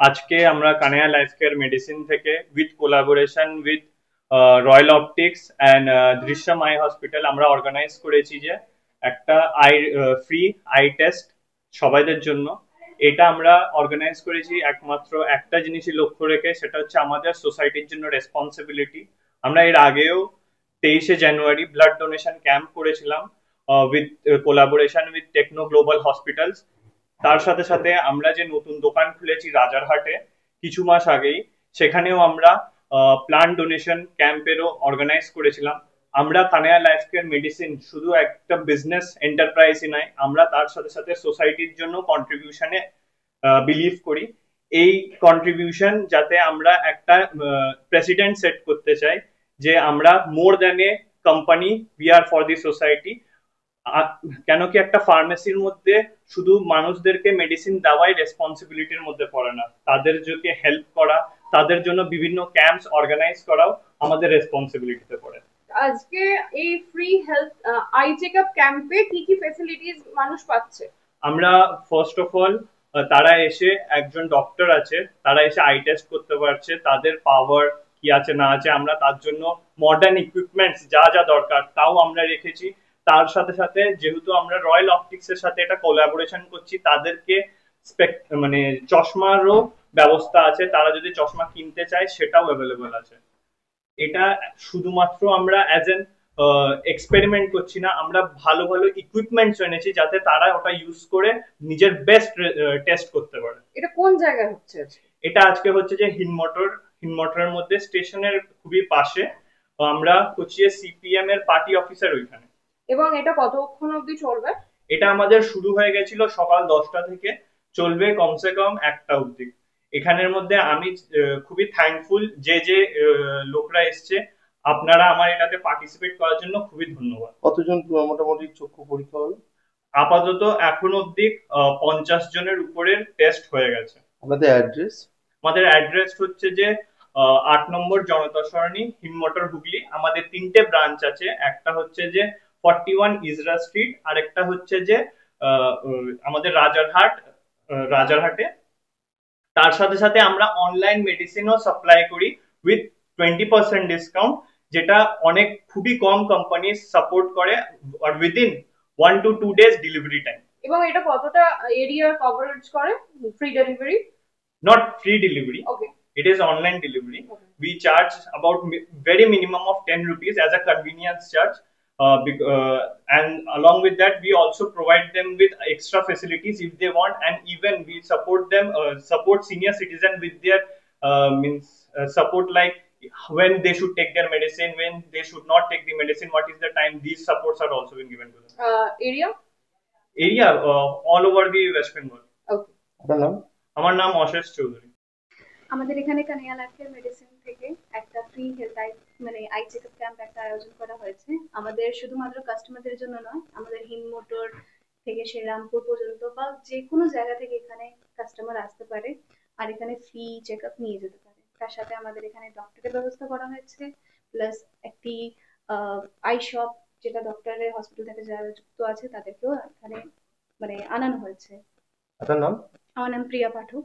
আজকে আমরা Kanaya life care medicine থেকে with collaboration with royal optics and Drishyam eye hospital আমরা অর্গানাইজ করেছি যে একটা ফ্রি আই টেস্ট সবাইদের জন্য। এটা আমরা অর্গানাইজ করেছি একমাত্র একটা জিনিসই লক্ষ্য রেখে, সেটা হচ্ছে আমাদের সোসাইটির জন্য রেসপন্সিবিলিটি। আমরা এর আগেও 23শে জানুয়ারি ব্লাড ডোনেশন ক্যাম্প করেছিলাম with collaboration with Techno Global hospitals. তার সাথে সাথে আমরা যে নতুন দোকান খুলেছি রাজারহাটে কিছু মাস আগেই, সেখানেও আমরা প্লান্ট ডোনেশন ক্যাম্পেরও অর্গানাইজ করেছিলাম। আমরা কানায়া লাইফ কেয়ার মেডিসিন শুধু একটা বিজনেস এন্টারপ্রাইজই নয়, আমরা তার সাথে সাথে সোসাইটির জন্য কন্ট্রিবিউশনে বিলিভ করি। এই কন্ট্রিবিউশন যাতে আমরা একটা প্রেসিডেন্ট সেট করতে চাই যে আমরা more than a company, we are for the society. কেন কি একটা ফার্মেসির মধ্যে শুধু মানুষদেরকে মেডিসিন দেওয়াই রেসপন্সিবিলিটির মধ্যে পড়ে না, তাদের যদি হেল্প করা, তাদের জন্য বিভিন্ন ক্যাম্পস অর্গানাইজ করাও আমাদের রেসপন্সিবিলিটিতে পড়ে। আজকে এই ফ্রি হেলথ আই চেকআপ ক্যাম্পে কি কি ফ্যাসিলিটিস মানুষ পাচ্ছে? আমরা ফার্স্ট অফ অল তারা এসে, একজন ডক্টর আছে, তারা এসে আই টেস্ট করতে পারছে, তাদের পাওয়ার কি আছে না আছে আমরা তার জন্য মডার্ন ইকুইপমেন্টস যা যা দরকার তাও আমরা রেখেছি। তার সাথে সাথে যেহেতু আমরা রয়্যাল অপটিক্স এর সাথে এটা কোলাবোরেশন করছি, তাদেরকে মানে চশমারও ব্যবস্থা আছে, তারা যদি চশমা কিনতে চায় সেটাও অ্যাভেলেবল আছে। এটা শুধুমাত্র আমরা অ্যাজ এন এক্সপেরিমেন্ট করছি না, আমরা ভালো ভালো ইকুইপমেন্টস এনেছি যাতে তারা ওটা ইউজ করে নিজের বেস্ট টেস্ট করতে পারে। এটা কোন জায়গায় হচ্ছে? এটা আজকে হচ্ছে যে হিনমোটরের মধ্যে স্টেশনের খুবই পাশে, আমরা কোচিয়ে সিপিএম এর পার্টি অফিসার ওইখানে। এবং এটা কতক্ষণ অবধি চলবে? এটা আমাদের শুরু হয়ে গেছিল সকাল 10টা থেকে, চলবে কমসে কম 1টা অবধি। এখানের মধ্যে আমি খুবই থ্যাঙ্কফুল যে যে লোকরা এসছে, আপনারা আমার এটাতে পার্টিসিপেট করার জন্য খুবই ধন্যবাদ। কতজন মোটামুটি চক্ষু পরীক্ষা হলো? আপাতত এখন অবধি 50 জনের উপরের টেস্ট হয়ে গেছে। আমাদের অ্যাড্রেস? আমাদের অ্যাড্রেস হচ্ছে যে 8 নম্বর জনতা সরণি, হিনমোটর, হুগলি। আমাদের 3টে ব্রাঞ্চ আছে, একটা হচ্ছে যে 41 ইজরা স্ট্রিট, আর একটা হচ্ছে যে আমাদের রাজারহাটে। তার সাথে সাথে আমরা অনলাইন মেডিসিনও সাপ্লাই করি উইথ 20% ডিসকাউন্ট, যেটা অনেক খুবই কম কোম্পানি সাপোর্ট করে, আর within 1 to 2 days delivery time. এবং এটা কতটা এরিয়া কভারেজ করে? Free delivery? Not free delivery. Okay. It is online delivery. Okay. We charge about very minimum of 10 rupees as a convenience charge. And along with that, we also provide them with extra facilities if they want, and even we support them, support senior citizen with their support, like when they should take their medicine, when they should not take the medicine, what is the time. These supports are also being given to them. Area all over the West Bengal. Okay. আপনার নাম? আমার নাম অশেষ চৌধুরী। আমাদের এখানে Kanaya life care medicine থেকে একটা free health I checkup camp একটা আয়োজন করা হয়েছে। আমাদের শুধুমাত্র কাস্টমারদের জন্য নয়, আমাদের হিমমোটর থেকে শ্রীরামপুর পর্যন্ত বা যে কোনো জায়গা থেকে এখানে কাস্টমার আসতে পারে আর এখানে ফ্রি চেকআপ নিয়ে যেতে পারে। তার সাথে আমাদের এখানে ডক্টরের ব্যবস্থা করা হয়েছে, প্লাস একটি আই শপ, যেটা ডক্টরের হসপিটাল থেকে যারা যুক্ত আছে তাদেরকেও এখানে আনানো হয়েছে। আপনার নাম? আমার নাম প্রিয়া পাঠক।